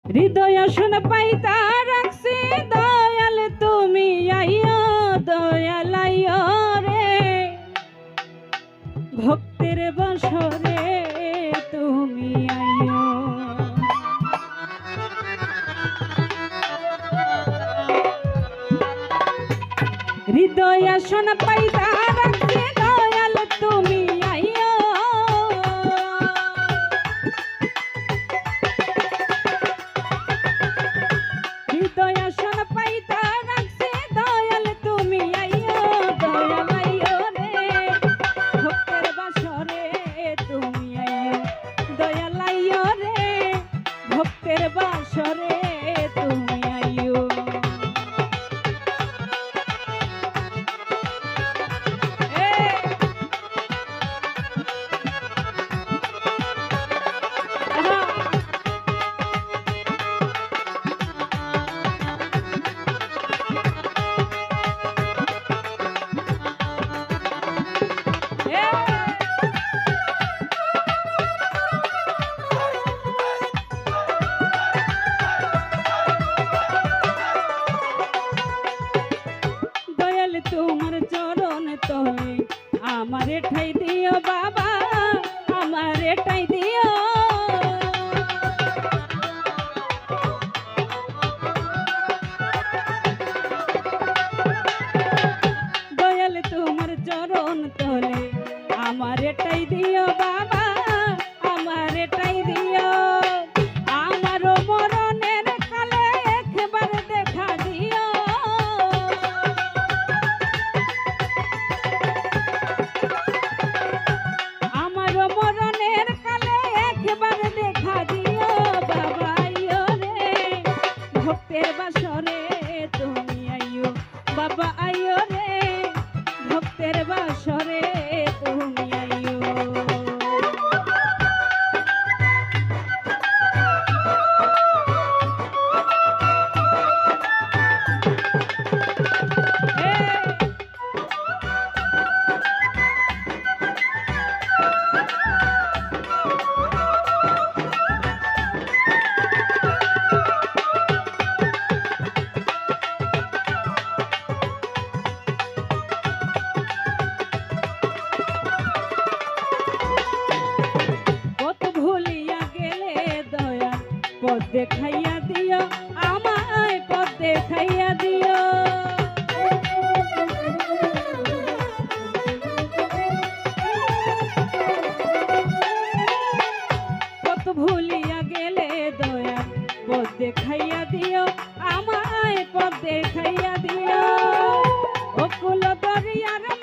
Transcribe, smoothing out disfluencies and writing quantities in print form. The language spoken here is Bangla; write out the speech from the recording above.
হৃদয় আসন পাইতা রাখছি দয়াল তুমি আইও দয়াল আইও রে ভক্তের বসরে তুমি আইও হৃদয় আসন পাইতা রাখছি দয়াল তুমি আইও হৃদয় আসন পাইতা রাখছি দয়াল তুমি আইও দয়াল আইও রে ভক্তের বাসরে তুমি আইও দয়াল আইও রে ভক্তের বাসরে তুমি আইও তোমার চরণ তলে আমারে ঠাই দিও বাবা আমারে ঠাই দিও দয়াল তোমার চরণ তলে আমারে ঠাই দিও বাবা আমারে ঠাই দিও আমারও মরণের কালে একবার দেখা দিও মরণের কালে একবার দেখা দিও বাবা আইও রে ভক্তের বাসরে তুমি আইও বাবা আইও রে ভক্তের বাসরে তুমি আইও পথ দেখাইয়া দিও আমায় পথ দেখাইয়া দিও কত ভুলিয়া গেলে দয়া পথ দেখাইয়া দিও আমায় পথ দেখাইয়া দিও ও কুল দরিয়ার